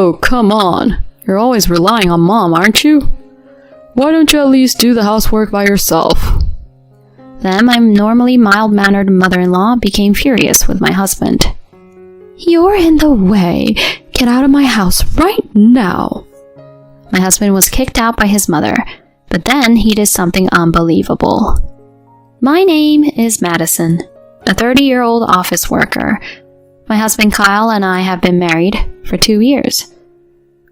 Oh, come on. You're always relying on Mom, aren't you? Why don't you at least do the housework by yourself? Then my normally mild-mannered mother-in-law became furious with my husband. You're in the way. Get out of my house right now. My husband was kicked out by his mother, but then he did something unbelievable. My name is Madison, a 30-year-old office worker. My husband Kyle and I have been married for 2 years.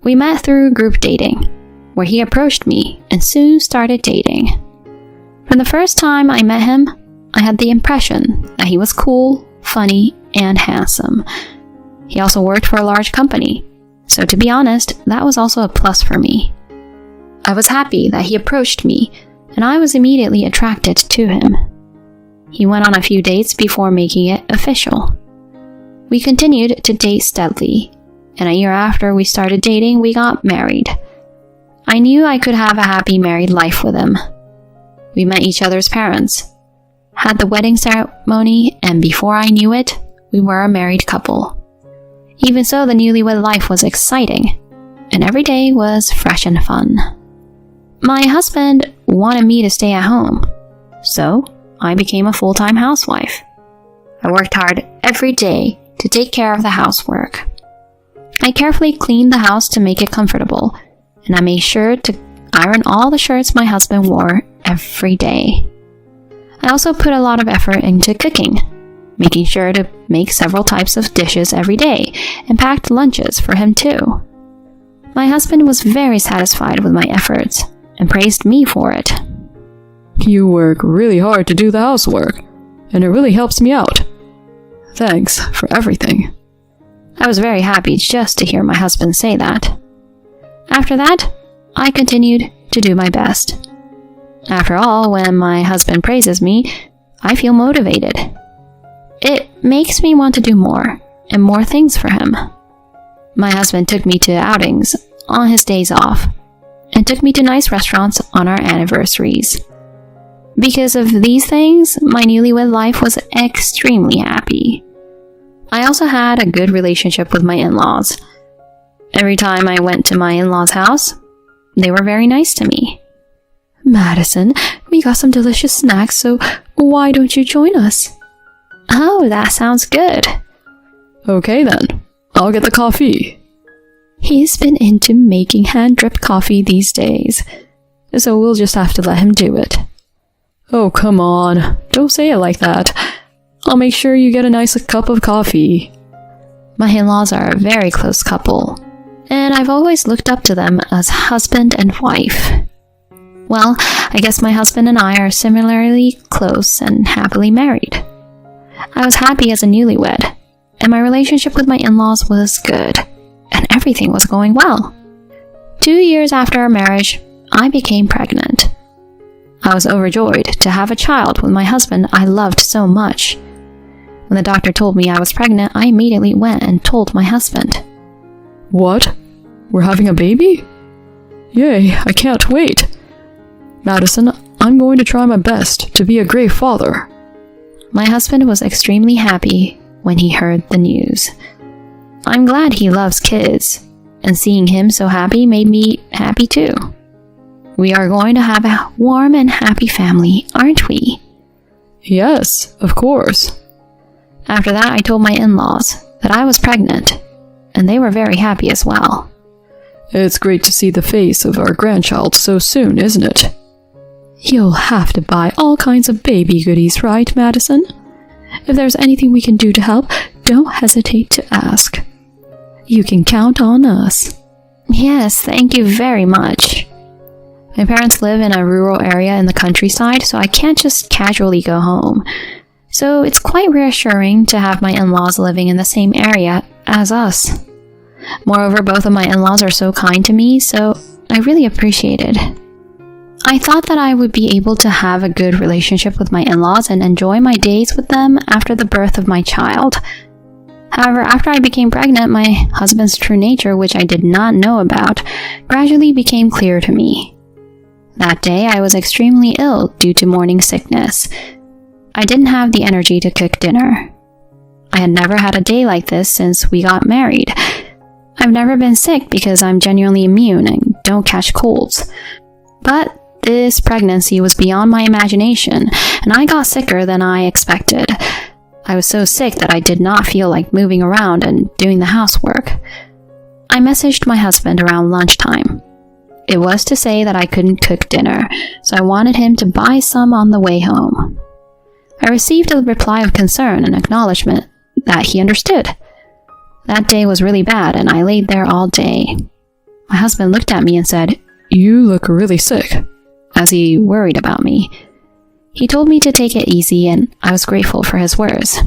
We met through group dating, where he approached me and soon started dating. From the first time I met him, I had the impression that he was cool, funny, and handsome. He also worked for a large company, so to be honest, that was also a plus for me. I was happy that he approached me, and I was immediately attracted to him. He went on a few dates before making it official. We continued to date steadily, and a year after we started dating, we got married. I knew I could have a happy married life with him. We met each other's parents, had the wedding ceremony, and before I knew it, we were a married couple. Even so, the newlywed life was exciting, and every day was fresh and fun. My husband wanted me to stay at home, so I became a full-time housewife. I worked hard every day to take care of the housework. I carefully cleaned the house to make it comfortable, and I made sure to iron all the shirts my husband wore every day. I also put a lot of effort into cooking, making sure to make several types of dishes every day, and packed lunches for him too. My husband was very satisfied with my efforts, and praised me for it. You work really hard to do the housework, and it really helps me out. Thanks for everything. I was very happy just to hear my husband say that. After that, I continued to do my best. After all, when my husband praises me, I feel motivated. It makes me want to do more and more things for him. My husband took me to outings on his days off and took me to nice restaurants on our anniversaries. Because of these things, my newlywed life was extremely happy. I also had a good relationship with my in-laws. Every time I went to my in-laws' house, they were very nice to me. Madison, we got some delicious snacks, so why don't you join us? Oh, that sounds good. Okay then, I'll get the coffee. He's been into making hand-dripped coffee these days, so we'll just have to let him do it. Oh, come on, don't say it like that. I'll make sure you get a nice cup of coffee. My in-laws are a very close couple, and I've always looked up to them as husband and wife. Well, I guess my husband and I are similarly close and happily married. I was happy as a newlywed, and my relationship with my in-laws was good, and everything was going well. 2 years after our marriage, I became pregnant. I was overjoyed to have a child with my husband I loved so much. When the doctor told me I was pregnant, I immediately went and told my husband. What? We're having a baby? Yay, I can't wait. Madison, I'm going to try my best to be a great father. My husband was extremely happy when he heard the news. I'm glad he loves kids, and seeing him so happy made me happy too. We are going to have a warm and happy family, aren't we? Yes, of course. After that, I told my in-laws that I was pregnant, and they were very happy as well. It's great to see the face of our grandchild so soon, isn't it? You'll have to buy all kinds of baby goodies, right, Madison? If there's anything we can do to help, don't hesitate to ask. You can count on us. Yes, thank you very much. My parents live in a rural area in the countryside, so I can't just casually go home. So it's quite reassuring to have my in-laws living in the same area as us. Moreover, both of my in-laws are so kind to me, so I really appreciate it. I thought that I would be able to have a good relationship with my in-laws and enjoy my days with them after the birth of my child. However, after I became pregnant, my husband's true nature, which I did not know about, gradually became clear to me. That day, I was extremely ill due to morning sickness. I didn't have the energy to cook dinner. I had never had a day like this since we got married. I've never been sick because I'm genuinely immune and don't catch colds. But this pregnancy was beyond my imagination, and I got sicker than I expected. I was so sick that I did not feel like moving around and doing the housework. I messaged my husband around lunchtime. It was to say that I couldn't cook dinner, so I wanted him to buy some on the way home. I received a reply of concern and acknowledgement that he understood. That day was really bad, and I laid there all day. My husband looked at me and said, "You look really sick," as he worried about me. He told me to take it easy, and I was grateful for his words.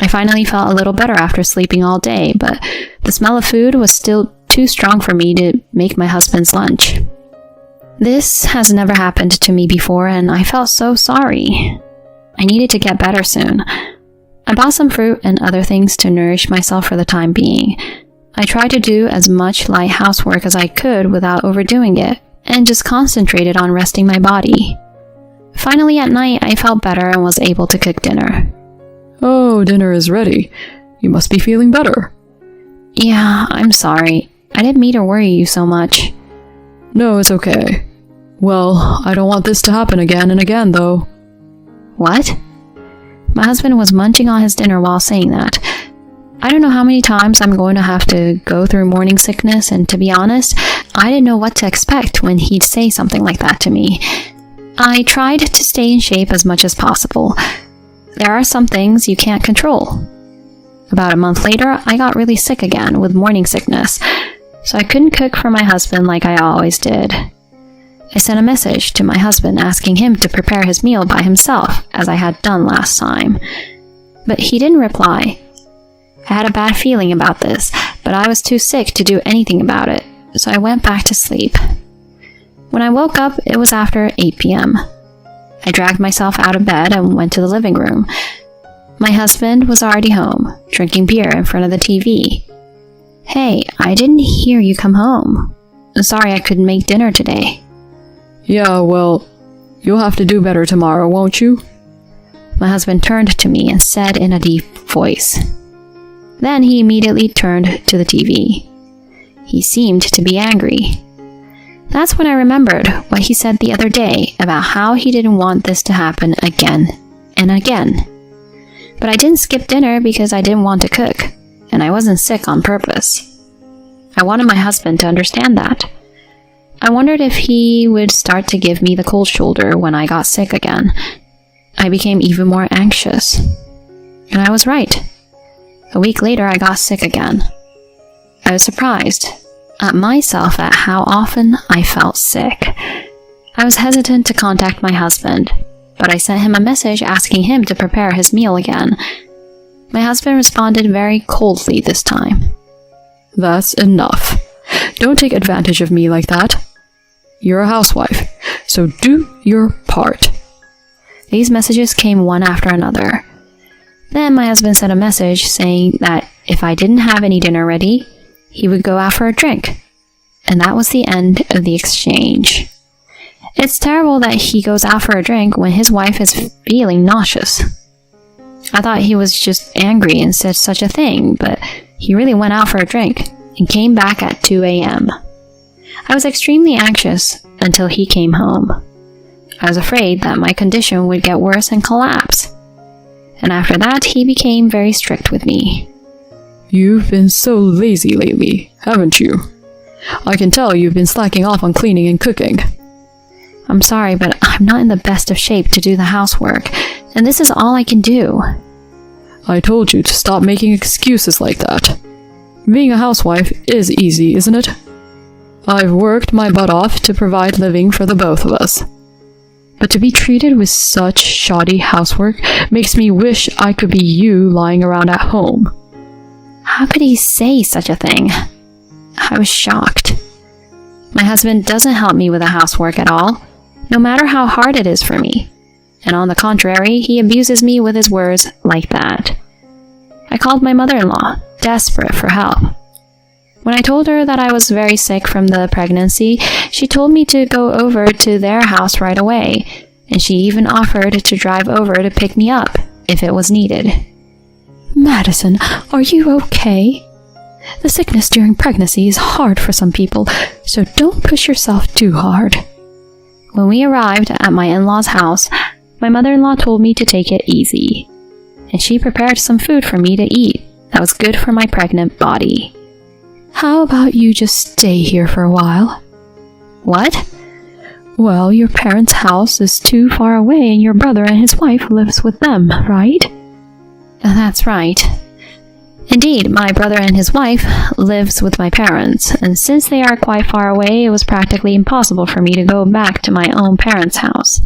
I finally felt a little better after sleeping all day, but the smell of food was still too strong for me to make my husband's lunch. This has never happened to me before, and I felt so sorry. I needed to get better soon. I bought some fruit and other things to nourish myself for the time being. I tried to do as much light housework as I could without overdoing it, and just concentrated on resting my body. Finally, at night, I felt better and was able to cook dinner. "Oh, dinner is ready. You must be feeling better." Yeah, I'm sorry. I didn't mean to worry you so much. "No, it's okay. Well, I don't want this to happen again and again, though." What? My husband was munching on his dinner while saying that. I don't know how many times I'm going to have to go through morning sickness, and to be honest, I didn't know what to expect when he'd say something like that to me. I tried to stay in shape as much as possible. There are some things you can't control. About a month later, I got really sick again with morning sickness, so I couldn't cook for my husband like I always did. I sent a message to my husband asking him to prepare his meal by himself, as I had done last time. But he didn't reply. I had a bad feeling about this, but I was too sick to do anything about it, so I went back to sleep. When I woke up, it was after 8 p.m. I dragged myself out of bed and went to the living room. My husband was already home, drinking beer in front of the TV. "Hey, I didn't hear you come home. Sorry I couldn't make dinner today." "Yeah, well, you'll have to do better tomorrow, won't you?" My husband turned to me and said in a deep voice. Then he immediately turned to the TV. He seemed to be angry. That's when I remembered what he said the other day about how he didn't want this to happen again and again. But I didn't skip dinner because I didn't want to cook, and I wasn't sick on purpose. I wanted my husband to understand that. I wondered if he would start to give me the cold shoulder when I got sick again. I became even more anxious. And I was right. A week later, I got sick again. I was surprised at myself at how often I felt sick. I was hesitant to contact my husband, but I sent him a message asking him to prepare his meal again. My husband responded very coldly this time. "That's enough. Don't take advantage of me like that. You're a housewife, so do your part." These messages came one after another. Then my husband sent a message saying that if I didn't have any dinner ready, he would go out for a drink. And that was the end of the exchange. It's terrible that he goes out for a drink when his wife is feeling nauseous. I thought he was just angry and said such a thing, but he really went out for a drink and came back at 2 a.m. I was extremely anxious until he came home. I was afraid that my condition would get worse and collapse. And after that, he became very strict with me. "You've been so lazy lately, haven't you? I can tell you've been slacking off on cleaning and cooking." I'm sorry, but I'm not in the best of shape to do the housework, and this is all I can do. "I told you to stop making excuses like that. Being a housewife is easy, isn't it? I've worked my butt off to provide living for the both of us. But to be treated with such shoddy housework makes me wish I could be you lying around at home." How could he say such a thing? I was shocked. My husband doesn't help me with the housework at all, no matter how hard it is for me. And on the contrary, he abuses me with his words like that. I called my mother-in-law, desperate for help. When I told her that I was very sick from the pregnancy, she told me to go over to their house right away, and she even offered to drive over to pick me up if it was needed. "Madison, are you okay?" The sickness during pregnancy is hard for some people, so don't push yourself too hard. When we arrived at my in-laws' house, my mother-in-law told me to take it easy, and she prepared some food for me to eat that was good for my pregnant body. How about you just stay here for a while? What? Well, your parents' house is too far away and your brother and his wife lives with them, right? That's right. Indeed, my brother and his wife lives with my parents, and since they are quite far away, it was practically impossible for me to go back to my own parents' house.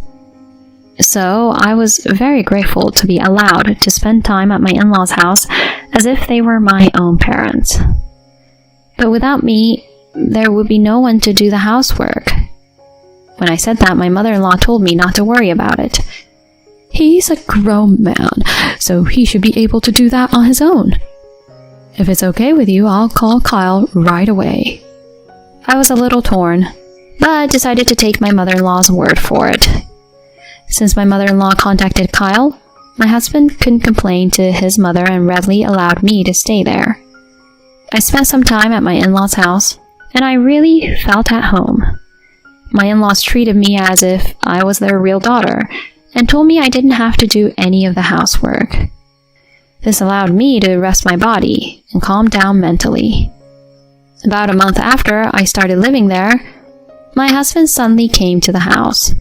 So I was very grateful to be allowed to spend time at my in-laws' house as if they were my own parents. But without me, there would be no one to do the housework. When I said that, my mother-in-law told me not to worry about it. He's a grown man, so he should be able to do that on his own. If it's okay with you, I'll call Kyle right away. I was a little torn, but decided to take my mother-in-law's word for it. Since my mother-in-law contacted Kyle, my husband couldn't complain to his mother and readily allowed me to stay there. I spent some time at my in-laws' house, and I really felt at home. My in-laws treated me as if I was their real daughter, and told me I didn't have to do any of the housework. This allowed me to rest my body and calm down mentally. About a month after I started living there, my husband suddenly came to the house.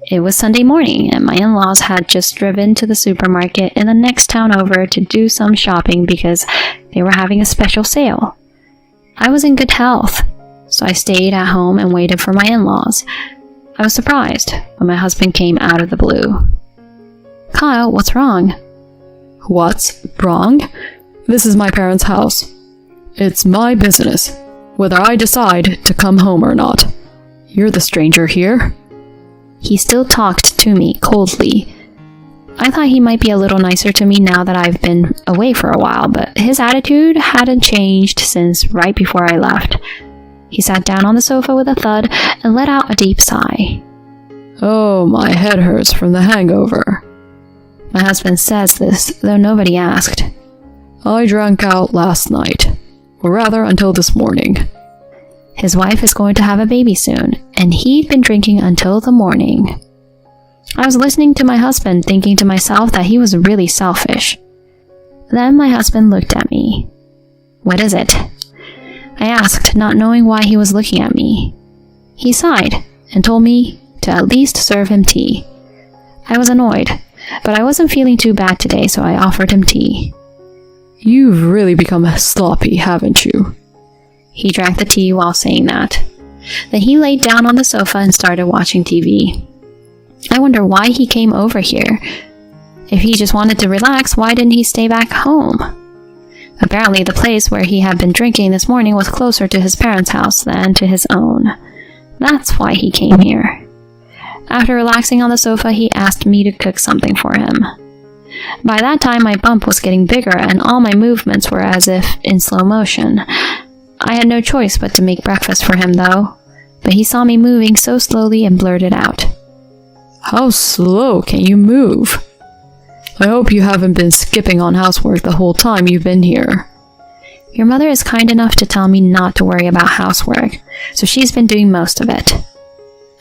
It was Sunday morning, and my in-laws had just driven to the supermarket in the next town over to do some shopping because they were having a special sale. I was in good health, so I stayed at home and waited for my in-laws. I was surprised when my husband came out of the blue. "Kyle, what's wrong?" What's wrong? This is my parents' house. It's my business, whether I decide to come home or not. You're the stranger here. He still talked to me coldly. I thought he might be a little nicer to me now that I've been away for a while, but his attitude hadn't changed since right before I left. He sat down on the sofa with a thud and let out a deep sigh. Oh, my head hurts from the hangover. My husband says this, though nobody asked. I drank out last night, or rather until this morning. His wife is going to have a baby soon, and he'd been drinking until the morning. I was listening to my husband, thinking to myself that he was really selfish. Then my husband looked at me. "What is it?" I asked, not knowing why he was looking at me. He sighed and told me to at least serve him tea. I was annoyed, but I wasn't feeling too bad today, so I offered him tea. You've really become sloppy, haven't you? He drank the tea while saying that. Then he laid down on the sofa and started watching TV. I wonder why he came over here. If he just wanted to relax, why didn't he stay back home? Apparently, the place where he had been drinking this morning was closer to his parents' house than to his own. That's why he came here. After relaxing on the sofa, he asked me to cook something for him. By that time, my bump was getting bigger and all my movements were as if in slow motion. I had no choice but to make breakfast for him, though. But he saw me moving so slowly and blurted out, "How slow can you move? I hope you haven't been skipping on housework the whole time you've been here." Your mother is kind enough to tell me not to worry about housework, so she's been doing most of it,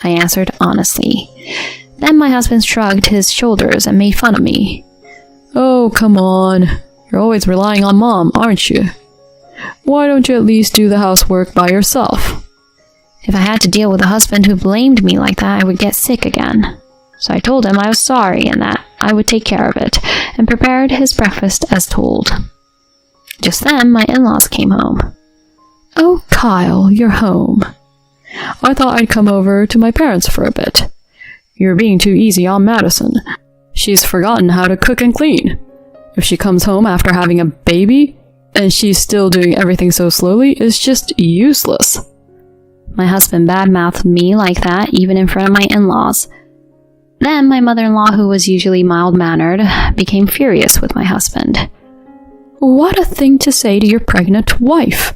I answered honestly. Then my husband shrugged his shoulders and made fun of me. "Oh, come on. You're always relying on Mom, aren't you? Why don't you at least do the housework by yourself?" If I had to deal with a husband who blamed me like that, I would get sick again. So I told him I was sorry and that I would take care of it, and prepared his breakfast as told. Just then, my in-laws came home. "Oh, Kyle, you're home. I thought I'd come over to my parents for a bit. You're being too easy on Madison. She's forgotten how to cook and clean. If she comes home after having a baby, and she's still doing everything so slowly, it's just useless." My husband badmouthed me like that, even in front of my in-laws. Then my mother-in-law, who was usually mild-mannered, became furious with my husband. "What a thing to say to your pregnant wife!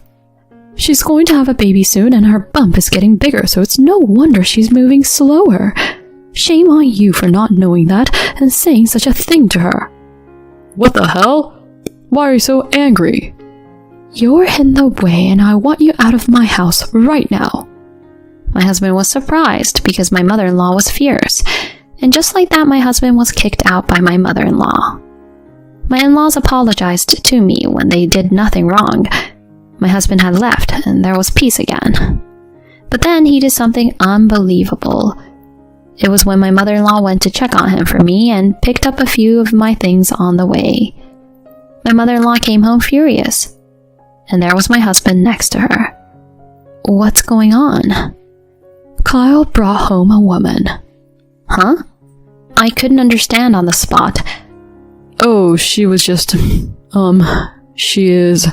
She's going to have a baby soon and her bump is getting bigger, so it's no wonder she's moving slower. Shame on you for not knowing that and saying such a thing to her." "What the hell? Why are you so angry?" You're in the way and I want you out of my house right now. My husband was surprised because my mother-in-law was fierce, and just like that, my husband was kicked out by my mother-in-law. My in-laws apologized to me when they did nothing wrong. My husband had left and there was peace again. But then he did something unbelievable. It was when my mother-in-law went to check on him for me and picked up a few of my things on the way. My mother-in-law came home furious, and there was my husband next to her. What's going on? Kyle brought home a woman. Huh? I couldn't understand on the spot. Oh, she was just, she is...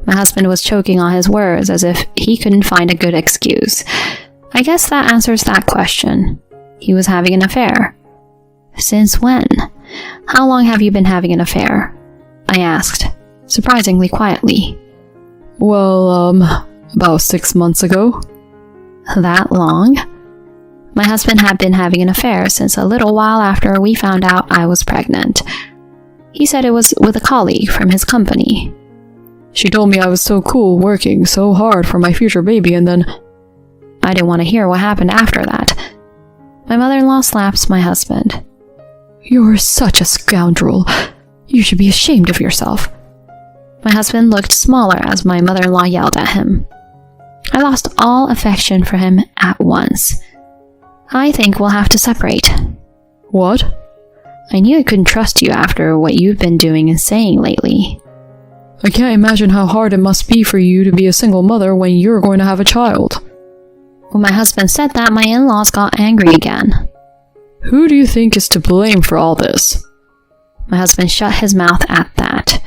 My husband was choking on his words as if he couldn't find a good excuse. I guess that answers that question. He was having an affair. Since when? How long have you been having an affair? I asked, surprisingly quietly. Well, about 6 months ago. That long? My husband had been having an affair since a little while after we found out I was pregnant. He said it was with a colleague from his company. She told me I was so cool working so hard for my future baby, and then... I didn't want to hear what happened after that. My mother-in-law slaps my husband. You're such a scoundrel. You should be ashamed of yourself. My husband looked smaller as my mother-in-law yelled at him. I lost all affection for him at once. I think we'll have to separate. What? I knew I couldn't trust you after what you've been doing and saying lately. I can't imagine how hard it must be for you to be a single mother when you're going to have a child. When my husband said that, my in-laws got angry again. Who do you think is to blame for all this? My husband shut his mouth at that.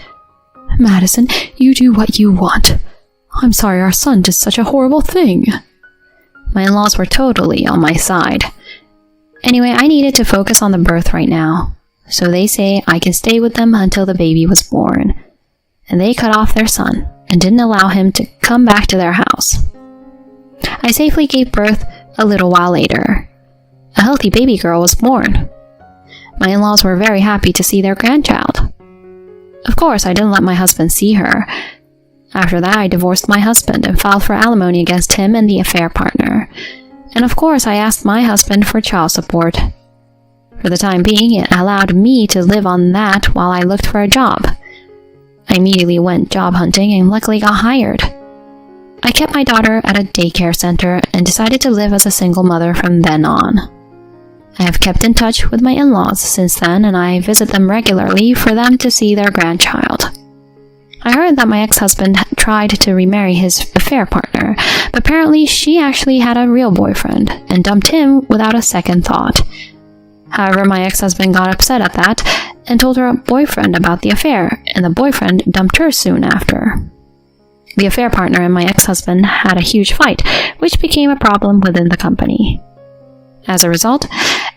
Madison, you do what you want. I'm sorry our son did such a horrible thing. My in-laws were totally on my side. Anyway, I needed to focus on the birth right now, so they say I can stay with them until the baby was born. And they cut off their son and didn't allow him to come back to their house. I safely gave birth a little while later. A healthy baby girl was born. My in-laws were very happy to see their grandchild. Of course, I didn't let my husband see her. After that, I divorced my husband and filed for alimony against him and the affair partner. And of course, I asked my husband for child support. For the time being, it allowed me to live on that while I looked for a job. I immediately went job hunting and luckily got hired. I kept my daughter at a daycare center and decided to live as a single mother from then on. I have kept in touch with my in-laws since then, and I visit them regularly for them to see their grandchild. I heard that my ex-husband tried to remarry his affair partner, but apparently she actually had a real boyfriend and dumped him without a second thought. However, my ex-husband got upset at that and told her boyfriend about the affair, and the boyfriend dumped her soon after. The affair partner and my ex-husband had a huge fight, which became a problem within the company. As a result,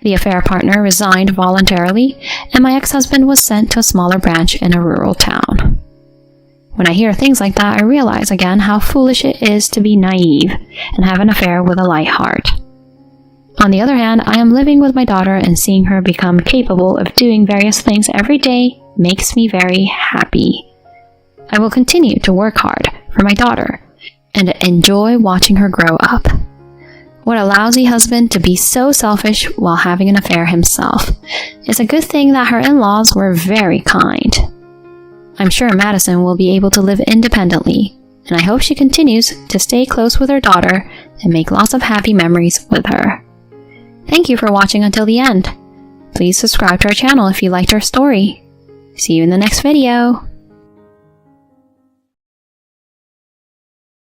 the affair partner resigned voluntarily, and my ex-husband was sent to a smaller branch in a rural town. When I hear things like that, I realize again how foolish it is to be naive and have an affair with a light heart. On the other hand, I am living with my daughter, and seeing her become capable of doing various things every day makes me very happy. I will continue to work hard for my daughter and enjoy watching her grow up. What a lousy husband to be so selfish while having an affair himself. It's a good thing that her in-laws were very kind. I'm sure Madison will be able to live independently, and I hope she continues to stay close with her daughter and make lots of happy memories with her. Thank you for watching until the end. Please subscribe to our channel if you liked our story. See you in the next video.